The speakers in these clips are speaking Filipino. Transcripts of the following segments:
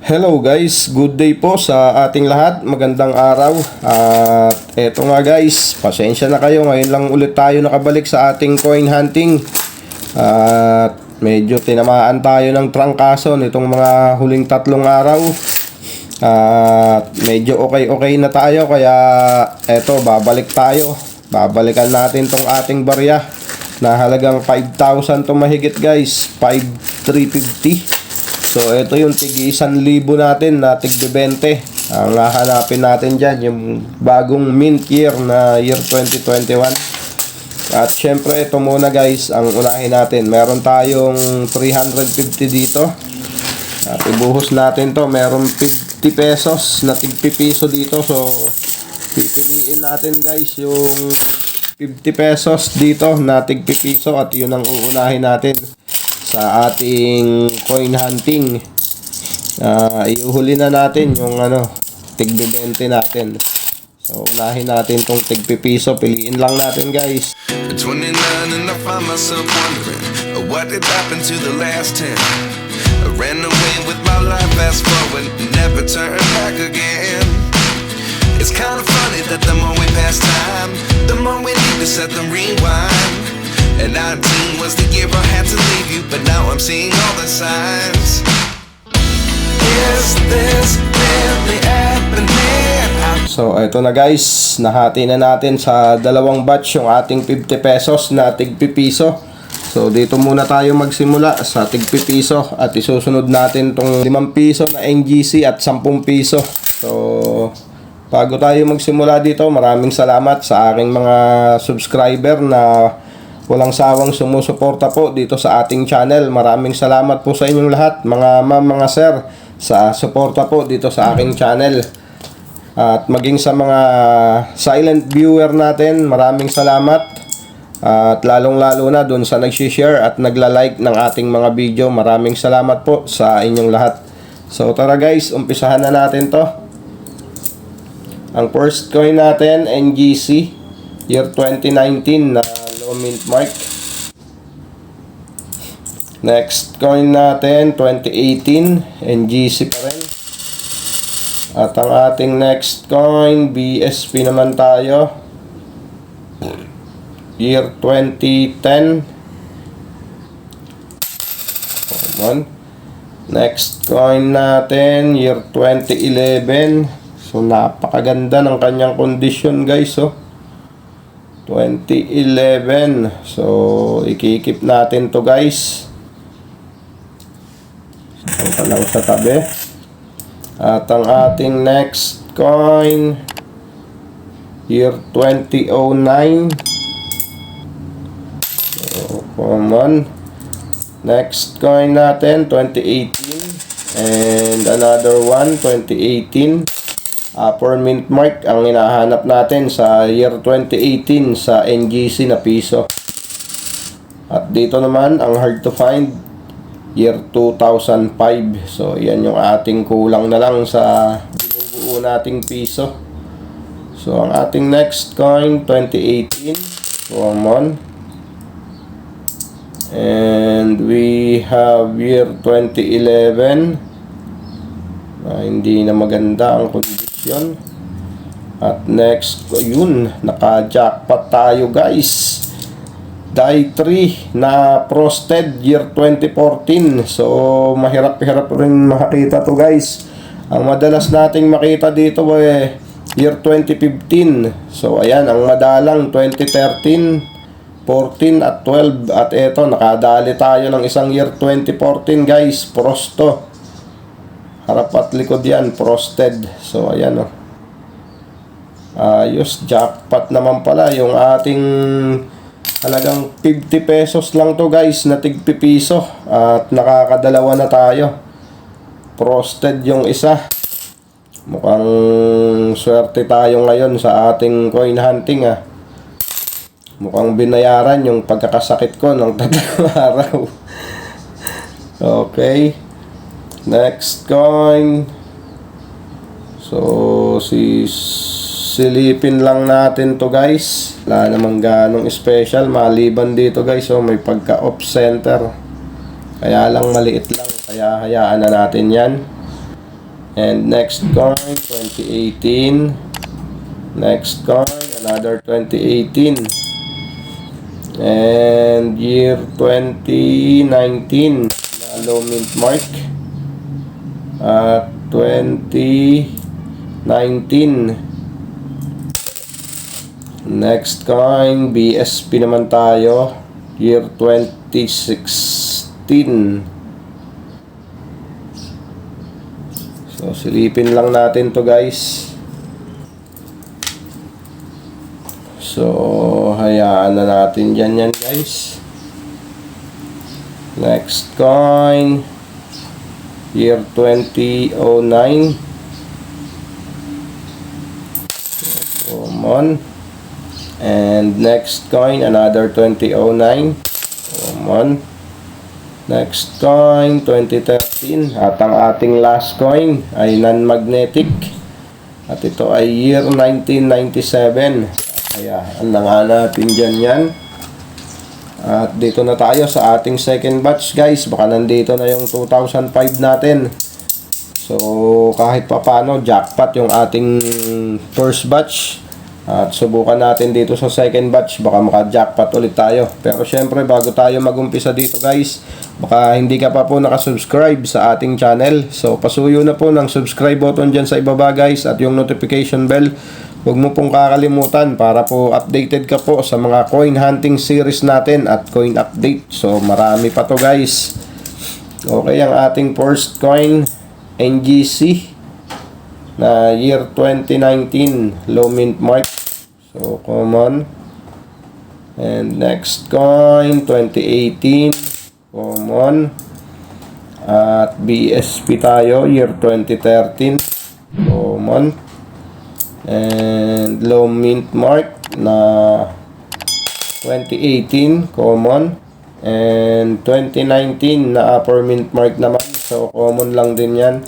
Hello guys, good day po sa ating lahat. Magandang araw. At eto nga guys, pasensya na kayo. Ngayon lang ulit tayo nakabalik sa ating coin hunting. At medyo tinamaan tayo ng trangkaso nitong mga huling 3 araw. At medyo okay na tayo. Kaya eto, babalik tayo. Babalikan natin tong ating barya na halagang 5,000 to mahigit guys. 5,350. So, ito yung tig 1,000 natin na tig 20. Ang hahanapin natin dyan, yung bagong mint year na year 2021. At syempre, ito muna guys, ang unahin natin. Meron tayong 350 dito. At ibuhos natin to. Meron 50 pesos na tig piso dito. So, pipiliin natin guys yung 50 pesos dito na tig piso. At yun ang uunahin natin sa ating coin hunting. Iuhuli na natin yung tig 20 natin. So unahin natin tong tig piso. Piliin lang natin guys. 29 and I find myself wondering what did happen to the last 10. I ran away with my life, fast forward, never turn back again. It's kind of funny that the more we pass time, the more we need to set the rewind. And 19 was the year I had to leave you, but now I'm seeing all the signs. Is this really happening? So ito na guys, nahati na natin sa dalawang batch yung ating 50 pesos na tig piso. So dito muna tayo magsimula sa tig piso at isusunod natin tong 5 piso na NGC at 10 piso. So bago tayo magsimula dito, maraming salamat sa aking mga subscriber na walang sawang sumusuporta po dito sa ating channel. Maraming salamat po sa inyong lahat, mga ma'am, mga sir, sa suporta po dito sa aking channel. At maging sa mga silent viewer natin, maraming salamat. At lalong-lalo na dun sa nag-share at nagla-like ng ating mga video. Maraming salamat po sa inyong lahat. So tara guys, umpisahan na natin to. Ang first coin natin, NGC, year 2019 na mint mark. Next coin natin 2018 NGC pa rin. At ang ating next coin BSP naman tayo, year 2010. Common. Next coin natin year 2011. So napakaganda ng kanyang condition guys, 2011. So ikikip natin to guys. Ito lang sa tabi. At ang ating next coin year 2009. So common. Next coin natin 2018 and another one 2018. For mint mark ang hinahanap natin sa year 2018 sa NGC na piso. At dito naman ang hard to find, year 2005. So yan yung ating kulang na lang sa binubuo nating piso. So ang ating next coin 2018 common. And we have year 2011. Hindi na maganda ang kondisyon. At next, yun, naka-jackpot tayo guys. Die 3 na frosted year 2014. So mahirap-hirap rin makita to guys. Ang madalas nating makita dito year 2015. So ayan, ang madalang 2013, 14 at 12. At eto, nakadali tayo ng isang year 2014 guys, frosto. Harap at likod yan, frosted. So ayan ayos, jackpot naman pala yung ating halagang 50 pesos lang to guys na tig piso. At nakakadalawa na tayo. Frosted yung isa. Mukhang swerte tayo ngayon sa ating coin hunting Mukhang binayaran yung pagkakasakit ko ng 3 araw. Okay. Next coin. So silipin lang natin to guys. Wala namang ganong special maliban dito guys. So may pagka off center. Kaya lang maliit lang. Kaya hayaan na natin yan. And next coin, 2018. Next coin, another 2018. And year 2019 na low mint mark. 2019. Next coin, BSP naman tayo. Year 2016. So, silipin lang natin to guys. So, hayaan na natin dyan yan guys. Next coin, year 2009. Common. And next coin, another 2009. Common. Next coin, 2013. At ang ating last coin ay non-magnetic. At ito ay year 1997. Kaya, na nga natin dyan yan. At dito na tayo sa ating second batch guys. Baka nandito na yung 2005 natin. So, kahit pa paano, jackpot yung ating first batch. At subukan natin dito sa second batch. Baka maka-jackpot ulit tayo. Pero syempre, bago tayo mag-umpisa dito guys, baka hindi ka pa po nakasubscribe sa ating channel. So, pasuyo na po ng subscribe button dyan sa ibaba guys. At yung notification bell, huwag mo pong kakalimutan para po updated ka po sa mga coin hunting series natin at coin update. So, marami pa to guys. Okay, ang ating first coin, NGC na year 2019 low mint mark. So, common. And next coin, 2018 common. At BSP tayo, year 2013 common. And low mint mark na 2018 common. And 2019 na upper mint mark naman. So, common lang din yan.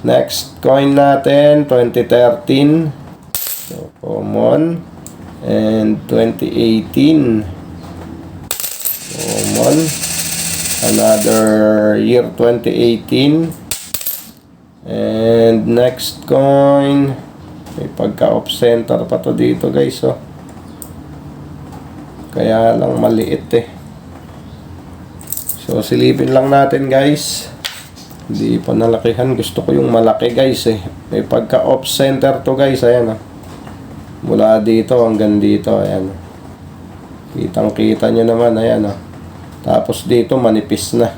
Next coin natin, 2013. So, common. And 2018. Common. Another year, 2018. And next coin, may pagka-off center pa to dito guys, oh. Kaya lang maliit eh. So, silipin lang natin guys. Hindi pa nalakihan. Gusto ko yung malaki guys eh. May pagka-off center to guys. Ayan, oh. Mula dito hanggang dito. Ayan. Kitang kita nyo naman. Ayan, oh. Tapos dito manipis na.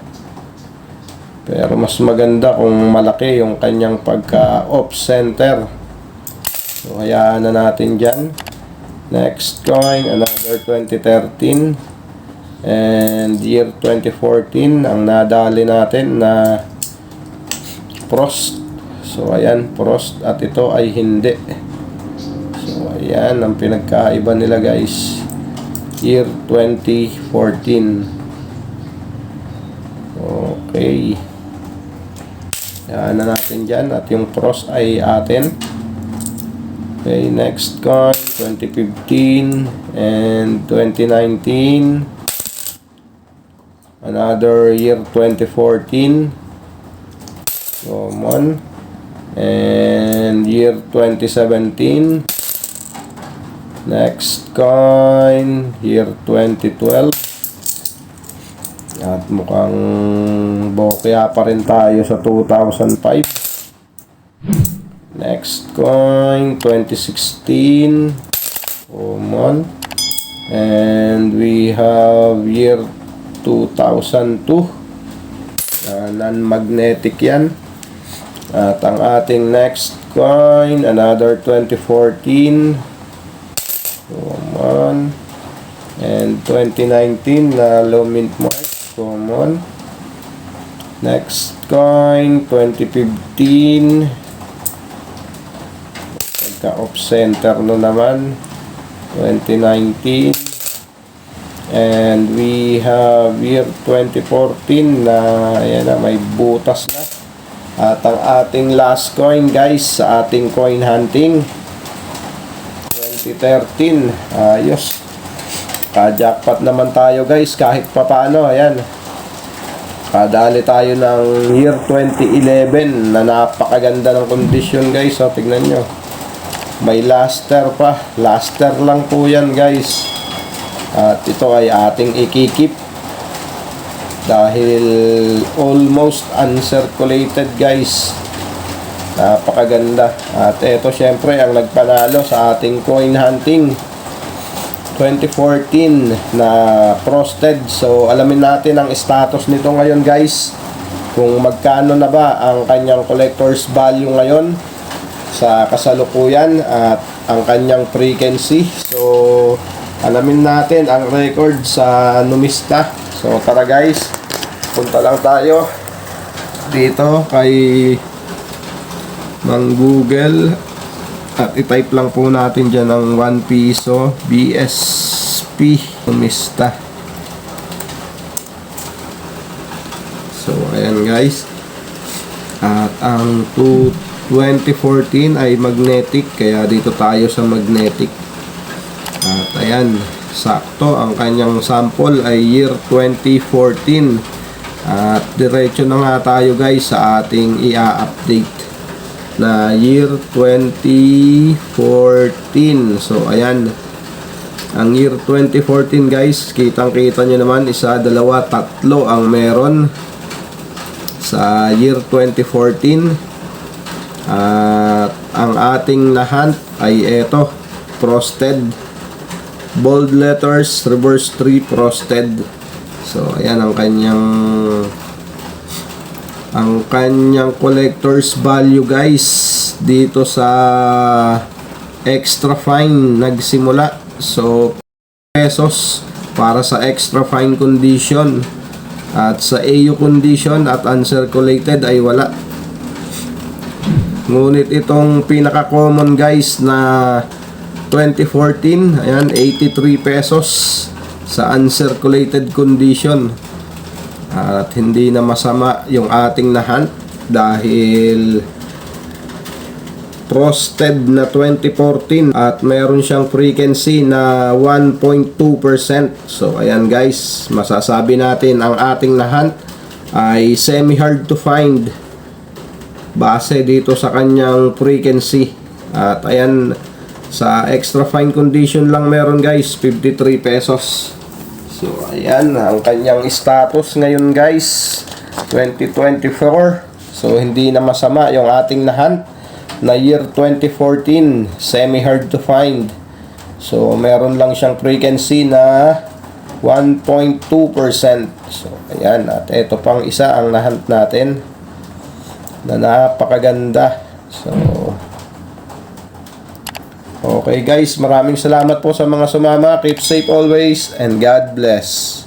Pero mas maganda kung malaki yung kanyang pagka-off center. So, hayaan na natin dyan. Next coin, another 2013. And year 2014, ang nadali natin na Frost. So, ayan, Frost. At ito ay hindi. So, ayan, ang pinagkaiba nila guys. Year 2014. Okay. Hayaan na natin dyan. At yung Frost ay atin. Okay, next coin, 2015 and 2019. Another year, 2014. Common. And year 2017. Next coin, year 2012. At mukhang bokya pa rin tayo sa 2005. Next coin, 2016. Common. And we have year 2002. Non-magnetic yan. At ang ating next coin, another 2014. Common. And 2019 na low mint mark. Common. Next coin, 2015. Off center no naman, 2019. And we have year 2014 na ayan na, may butas na. At ang ating last coin guys sa ating coin hunting, 2013. Ayos, ka-jackpot naman tayo guys kahit papaano. Ayan, Nakadali tayo ng year 2011 na napakaganda ng kondisyon guys. So, tignan nyo. May luster pa. Luster lang po yan guys. At ito ay ating ikikip. Dahil almost uncirculated guys. Napakaganda. At ito syempre ang nagpanalo sa ating coin hunting 2014 na frosted. So alamin natin ang status nito ngayon guys. Kung magkano na ba ang kanyang collector's value ngayon sa kasalukuyan at ang kanyang frequency. So alamin natin ang record sa Numista. So tara guys, punta lang tayo dito kay Mang Google at i-type lang po natin dyan ang 1 piso BSP Numista. So ayan guys, at ang 2014 ay magnetic, kaya dito tayo sa magnetic. At ayan, sakto ang kanyang sample ay year 2014. At diretso na nga tayo guys sa ating i-update na year 2014. So ayan, ang year 2014 guys, kitang kita nyo naman, isa, dalawa, tatlo ang meron sa year 2014. At ang ating nahunt ay eto, frosted, bold letters, reverse 3 frosted. So ayan ang kanyang collector's value guys dito sa extra fine nagsimula. So pesos para sa extra fine condition, at sa AU condition at uncirculated ay wala. Ngunit itong pinaka common guys na 2014, ayan, 83 pesos sa uncirculated condition. At hindi na masama yung ating nahunt dahil frosted na 2014 at meron siyang frequency na 1.2%. So ayan guys, masasabi natin ang ating nahunt ay semi hard to find base dito sa kanyang frequency. At ayan, sa extra fine condition lang meron guys, 53 pesos. So ayan ang kanyang status ngayon guys, 2024. So hindi na masama yung ating nahunt na year 2014, semi hard to find. So meron lang siyang frequency na 1.2%. So ayan, at ito pang isa ang nahunt natin na napakaganda. So okay guys, maraming salamat po sa mga sumama. Keep safe always and God bless.